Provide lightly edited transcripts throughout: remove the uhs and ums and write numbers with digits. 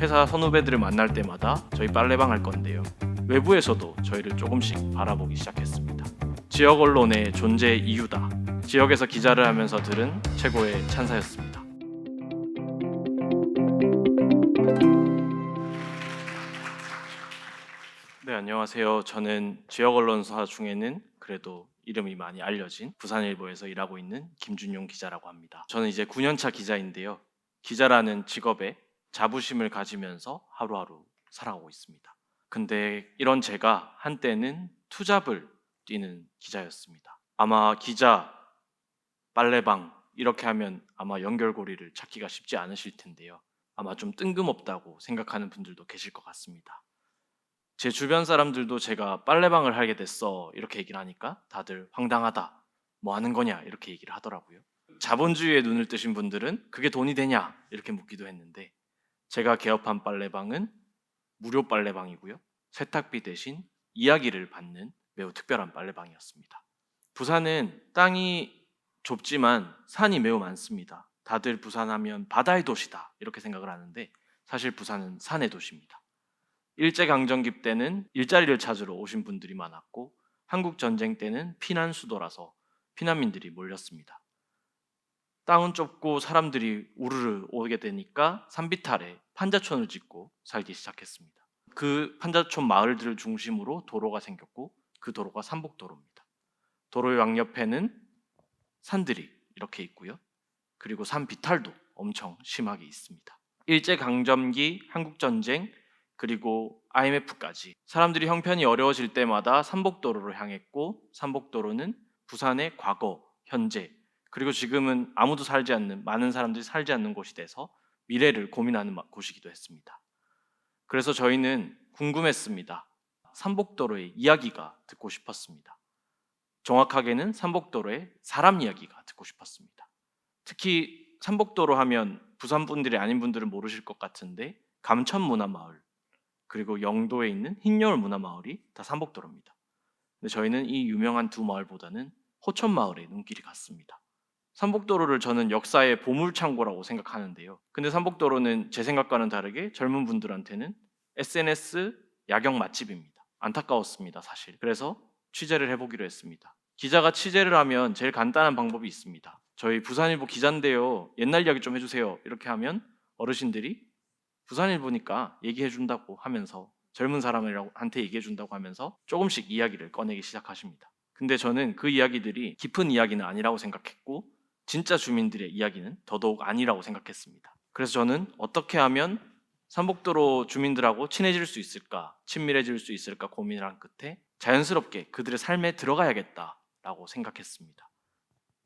회사 선후배들을 만날 때마다 저희 빨래방 할 건데요. 외부에서도 저희를 조금씩 바라보기 시작했습니다. 지역 언론의 존재 이유다. 지역에서 기자를 하면서 들은 최고의 찬사였습니다. 네, 안녕하세요. 저는 지역 언론사 중에는 그래도 이름이 많이 알려진 부산일보에서 일하고 있는 김준용 기자라고 합니다. 저는 이제 9년차 기자인데요. 기자라는 직업에 자부심을 가지면서 하루하루 살아가고 있습니다. 근데 이런 제가 한때는 투잡을 뛰는 기자였습니다. 아마 기자, 빨래방 이렇게 하면 아마 연결고리를 찾기가 쉽지 않으실 텐데요. 아마 좀 뜬금없다고 생각하는 분들도 계실 것 같습니다. 제 주변 사람들도 제가 빨래방을 하게 됐어 이렇게 얘기를 하니까 다들 황당하다, 뭐 하는 거냐 이렇게 얘기를 하더라고요. 자본주의에 눈을 뜨신 분들은 그게 돈이 되냐 이렇게 묻기도 했는데, 제가 개업한 빨래방은 무료 빨래방이고요. 세탁비 대신 이야기를 받는 매우 특별한 빨래방이었습니다. 부산은 땅이 좁지만 산이 매우 많습니다. 다들 부산하면 바다의 도시다 이렇게 생각을 하는데, 사실 부산은 산의 도시입니다. 일제강점기 때는 일자리를 찾으러 오신 분들이 많았고, 한국전쟁 때는 피난 수도라서 피난민들이 몰렸습니다. 땅은 좁고 사람들이 우르르 오게 되니까 산비탈에 판자촌을 짓고 살기 시작했습니다. 그 판자촌 마을들을 중심으로 도로가 생겼고, 그 도로가 삼복도로입니다. 도로의 양옆에는 산들이 이렇게 있고요. 그리고 산 비탈도 엄청 심하게 있습니다. 일제강점기, 한국전쟁, 그리고 IMF까지 사람들이 형편이 어려워질 때마다 삼복도로를 향했고, 삼복도로는 부산의 과거, 현재, 그리고 지금은 아무도 살지 않는, 많은 사람들이 살지 않는 곳이 돼서 미래를 고민하는 곳이기도 했습니다. 그래서 저희는 궁금했습니다. 삼복도로의 이야기가 듣고 싶었습니다. 정확하게는 삼복도로의 사람 이야기가 듣고 싶었습니다. 특히 삼복도로 하면 부산 분들이 아닌 분들은 모르실 것 같은데, 감천문화마을 그리고 영도에 있는 흰여울 문화마을이 다 삼복도로입니다. 근데 저희는 이 유명한 두 마을보다는 호천마을에 눈길이 갔습니다. 삼복도로를 저는 역사의 보물창고라고 생각하는데요. 근데 삼복도로는 제 생각과는 다르게 젊은 분들한테는 SNS 야경 맛집입니다. 안타까웠습니다, 사실. 그래서 취재를 해보기로 했습니다. 기자가 취재를 하면 제일 간단한 방법이 있습니다. 저희 부산일보 기자인데요, 옛날 이야기 좀 해주세요 이렇게 하면 어르신들이 부산일보니까 얘기해준다고 하면서, 젊은 사람한테 얘기해준다고 하면서 조금씩 이야기를 꺼내기 시작하십니다. 근데 저는 그 이야기들이 깊은 이야기는 아니라고 생각했고, 진짜 주민들의 이야기는 더더욱 아니라고 생각했습니다. 그래서 저는 어떻게 하면 삼복도로 주민들하고 친해질 수 있을까, 친밀해질 수 있을까 고민을 한 끝에 자연스럽게 그들의 삶에 들어가야겠다라고 생각했습니다.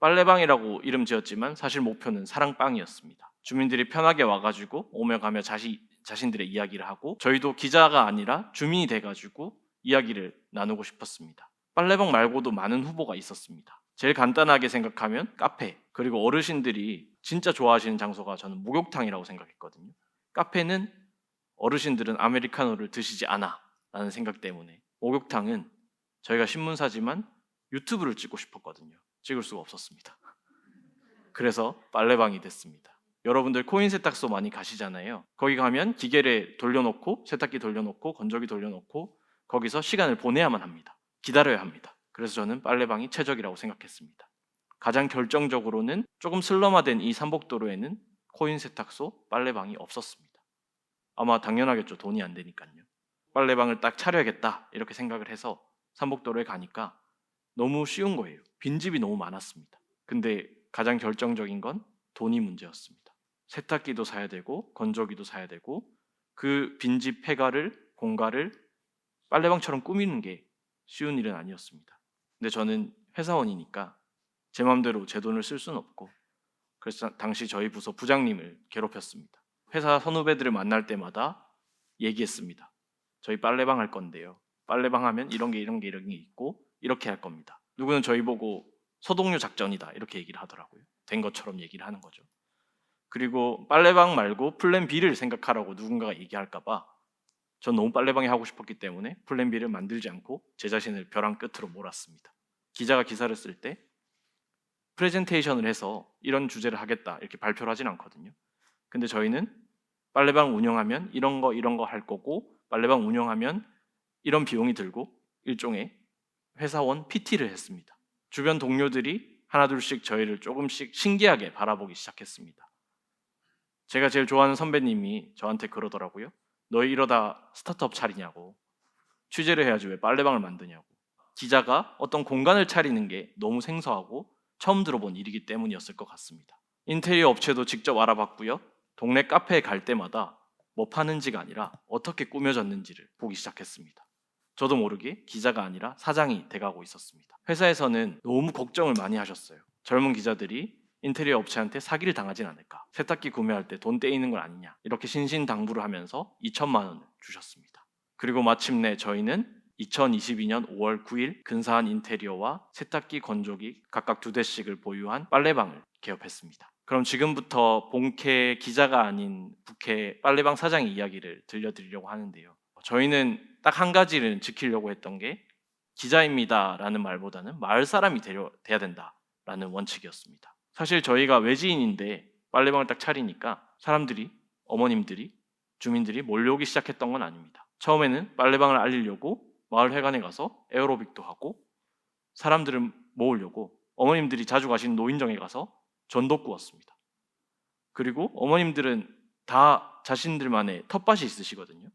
빨래방이라고 이름 지었지만 사실 목표는 사랑방이었습니다. 주민들이 편하게 와가지고 오며 가며 자신들의 이야기를 하고, 저희도 기자가 아니라 주민이 돼가지고 이야기를 나누고 싶었습니다. 빨래방 말고도 많은 후보가 있었습니다. 제일 간단하게 생각하면 카페, 그리고 어르신들이 진짜 좋아하시는 장소가 저는 목욕탕이라고 생각했거든요. 카페는 어르신들은 아메리카노를 드시지 않아 라는 생각 때문에, 목욕탕은 저희가 신문사지만 유튜브를 찍고 싶었거든요. 찍을 수가 없었습니다. 그래서 빨래방이 됐습니다. 여러분들 코인 세탁소 많이 가시잖아요. 거기 가면 기계를 돌려놓고, 세탁기 돌려놓고, 건조기 돌려놓고 거기서 시간을 보내야만 합니다. 기다려야 합니다. 그래서 저는 빨래방이 최적이라고 생각했습니다. 가장 결정적으로는 조금 슬럼화된 이 삼복도로에는 코인 세탁소, 빨래방이 없었습니다. 아마 당연하겠죠. 돈이 안 되니까요. 빨래방을 딱 차려야겠다 이렇게 생각을 해서 삼복도로에 가니까 너무 쉬운 거예요. 빈집이 너무 많았습니다. 근데 가장 결정적인 건 돈이 문제였습니다. 세탁기도 사야 되고 건조기도 사야 되고, 그 빈집 폐가를, 공가를 빨래방처럼 꾸미는 게 쉬운 일은 아니었습니다. 근데 저는 회사원이니까 제 마음대로 제 돈을 쓸 수는 없고, 그래서 당시 저희 부서 부장님을 괴롭혔습니다. 회사 선후배들을 만날 때마다 얘기했습니다. 저희 빨래방 할 건데요, 빨래방 하면 이런 게 있고 이렇게 할 겁니다. 누구는 저희 보고 소독류 작전이다 이렇게 얘기를 하더라고요. 된 것처럼 얘기를 하는 거죠. 그리고 빨래방 말고 플랜 B를 생각하라고 누군가가 얘기할까봐 전 너무 빨래방이 하고 싶었기 때문에 플랜 B를 만들지 않고 제 자신을 벼랑 끝으로 몰았습니다. 기자가 기사를 쓸 때 프레젠테이션을 해서 이런 주제를 하겠다 이렇게 발표를 하진 않거든요. 근데 저희는 빨래방 운영하면 이런 거 할 거고 빨래방 운영하면 이런 비용이 들고 일종의 회사원 PT를 했습니다. 주변 동료들이 하나둘씩 저희를 조금씩 신기하게 바라보기 시작했습니다. 제가 제일 좋아하는 선배님이 저한테 그러더라고요. 너희 이러다 스타트업 차리냐고. 취재를 해야지 왜 빨래방을 만드냐고. 기자가 어떤 공간을 차리는 게 너무 생소하고 처음 들어본 일이기 때문이었을 것 같습니다. 인테리어 업체도 직접 알아봤고요. 동네 카페에 갈 때마다 뭐 파는지가 아니라 어떻게 꾸며졌는지를 보기 시작했습니다. 저도 모르게 기자가 아니라 사장이 돼가고 있었습니다. 회사에서는 너무 걱정을 많이 하셨어요. 젊은 기자들이 인테리어 업체한테 사기를 당하진 않을까, 세탁기 구매할 때 돈 떼이는 건 아니냐, 이렇게 신신당부를 하면서 2천만 원을 주셨습니다. 그리고 마침내 저희는 2022년 5월 9일 근사한 인테리어와 세탁기 건조기 각각 2대씩을 보유한 빨래방을 개업했습니다. 그럼 지금부터 본캐 기자가 아닌 부캐 빨래방 사장의 이야기를 들려드리려고 하는데요. 저희는 딱 한 가지를 지키려고 했던 게 기자입니다라는 말보다는 마을 사람이 돼야 된다라는 원칙이었습니다. 사실 저희가 외지인인데 빨래방을 딱 차리니까 사람들이, 어머님들이, 주민들이 몰려오기 시작했던 건 아닙니다. 처음에는 빨래방을 알리려고 마을 회관에 가서 에어로빅도 하고 사람들을 모으려고 어머님들이 자주 가시는 노인정에 가서 전도 구웠습니다. 그리고 어머님들은 다 자신들만의 텃밭이 있으시거든요.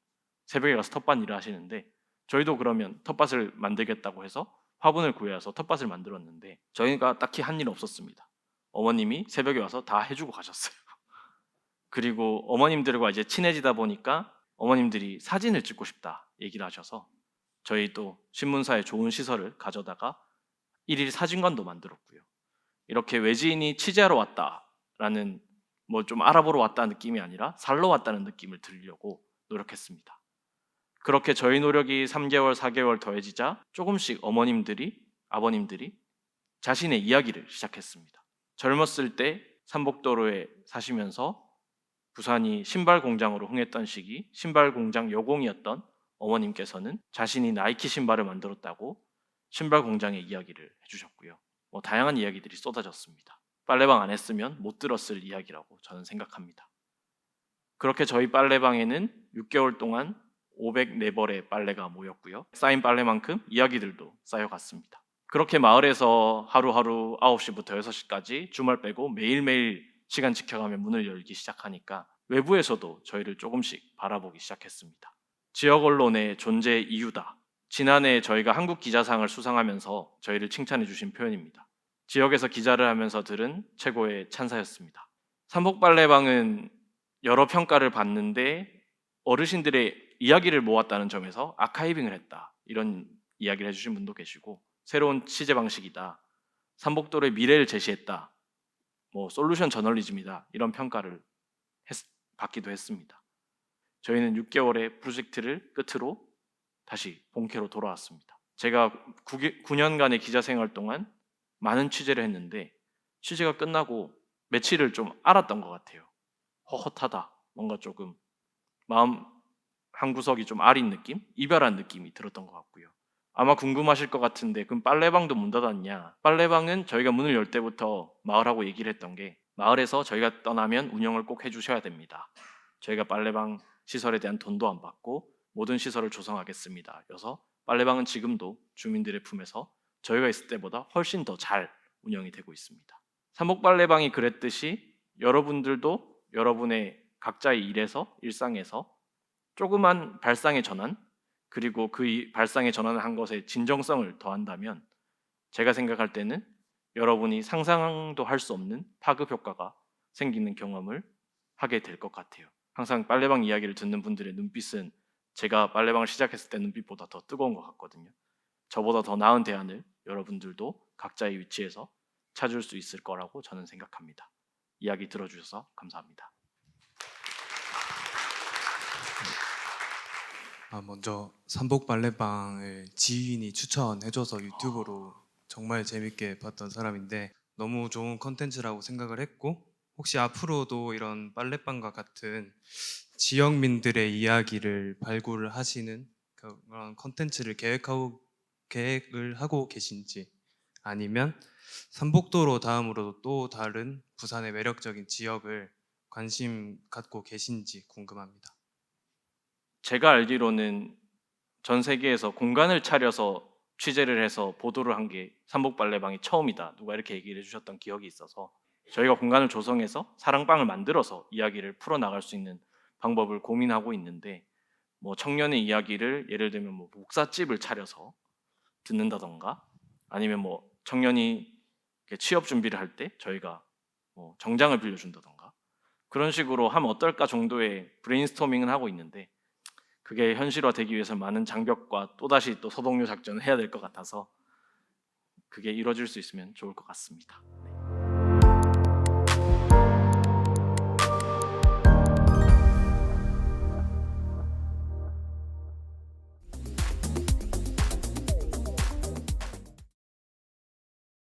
새벽에 가서 텃밭 일을 하시는데 저희도 그러면 텃밭을 만들겠다고 해서 화분을 구해서 텃밭을 만들었는데 저희가 딱히 한 일 없었습니다. 어머님이 새벽에 와서 다 해주고 가셨어요. 그리고 어머님들과 이제 친해지다 보니까 어머님들이 사진을 찍고 싶다 얘기를 하셔서 저희 또 신문사에 좋은 시설을 가져다가 일일 사진관도 만들었고요. 이렇게 외지인이 취재하러 왔다라는 뭐 좀 알아보러 왔다는 느낌이 아니라 살러 왔다는 느낌을 들으려고 노력했습니다. 그렇게 저희 노력이 3개월, 4개월 더해지자 조금씩 어머님들이, 아버님들이 자신의 이야기를 시작했습니다. 젊었을 때 삼복도로에 사시면서 부산이 신발 공장으로 흥했던 시기 신발 공장 여공이었던 어머님께서는 자신이 나이키 신발을 만들었다고 신발 공장의 이야기를 해주셨고요. 뭐 다양한 이야기들이 쏟아졌습니다. 빨래방 안 했으면 못 들었을 이야기라고 저는 생각합니다. 그렇게 저희 빨래방에는 6개월 동안 504벌의 빨래가 모였고요. 쌓인 빨래만큼 이야기들도 쌓여갔습니다. 그렇게 마을에서 하루하루 9시부터 6시까지 주말 빼고 매일매일 시간 지켜가며 문을 열기 시작하니까 외부에서도 저희를 조금씩 바라보기 시작했습니다. 지역 언론의 존재 이유다. 지난해 저희가 한국기자상을 수상하면서 저희를 칭찬해 주신 표현입니다. 지역에서 기자를 하면서 들은 최고의 찬사였습니다. 삼복빨래방은 여러 평가를 받는데 어르신들의 이야기를 모았다는 점에서 아카이빙을 했다. 이런 이야기를 해주신 분도 계시고 새로운 취재 방식이다. 삼복도로의 미래를 제시했다. 뭐 솔루션 저널리즘이다. 이런 평가를 받기도 했습니다. 저희는 6개월의 프로젝트를 끝으로 다시 본캐로 돌아왔습니다. 제가 9년간의 기자 생활 동안 많은 취재를 했는데 취재가 끝나고 며칠을 좀 알았던 것 같아요. 헛헛하다. 뭔가 조금 마음 한구석이 좀 아린 느낌? 이별한 느낌이 들었던 것 같고요. 아마 궁금하실 것 같은데 그럼 빨래방도 문 닫았냐? 빨래방은 저희가 문을 열 때부터 마을하고 얘기를 했던 게 마을에서 저희가 떠나면 운영을 꼭 해주셔야 됩니다. 저희가 빨래방 시설에 대한 돈도 안 받고 모든 시설을 조성하겠습니다. 그래서 빨래방은 지금도 주민들의 품에서 저희가 있을 때보다 훨씬 더 잘 운영이 되고 있습니다. 삼복빨래방이 그랬듯이 여러분들도 여러분의 각자의 일에서 일상에서 조그만 발상의 전환 그리고 그 발상의 전환을 한 것에 진정성을 더한다면 제가 생각할 때는 여러분이 상상도 할 수 없는 파급 효과가 생기는 경험을 하게 될 것 같아요. 항상 빨래방 이야기를 듣는 분들의 눈빛은 제가 빨래방을 시작했을 때 눈빛보다 더 뜨거운 것 같거든요. 저보다 더 나은 대안을 여러분들도 각자의 위치에서 찾을 수 있을 거라고 저는 생각합니다. 이야기 들어주셔서 감사합니다. 먼저 삼복 빨래방을 지인이 추천해줘서 유튜브로 정말 재밌게 봤던 사람인데 너무 좋은 컨텐츠라고 생각을 했고 혹시 앞으로도 이런 빨래방과 같은 지역민들의 이야기를 발굴을 하시는 그런 컨텐츠를 계획을 하고 계신지 아니면 삼복도로 다음으로 또 다른 부산의 매력적인 지역을 관심 갖고 계신지 궁금합니다. 제가 알기로는 전 세계에서 공간을 차려서 취재를 해서 보도를 한 게 삼복빨래방이 처음이다. 누가 이렇게 얘기를 해주셨던 기억이 있어서 저희가 공간을 조성해서 사랑방을 만들어서 이야기를 풀어나갈 수 있는 방법을 고민하고 있는데 뭐 청년의 이야기를 예를 들면 뭐 목사집을 차려서 듣는다던가 아니면 뭐 청년이 이렇게 취업 준비를 할 때 저희가 뭐 정장을 빌려준다던가 그런 식으로 하면 어떨까 정도의 브레인스토밍은 하고 있는데 그게 현실화되기 위해서 많은 장벽과 또다시 또 소독류 작전을 해야 될 것 같아서 그게 이루어질 수 있으면 좋을 것 같습니다. 네.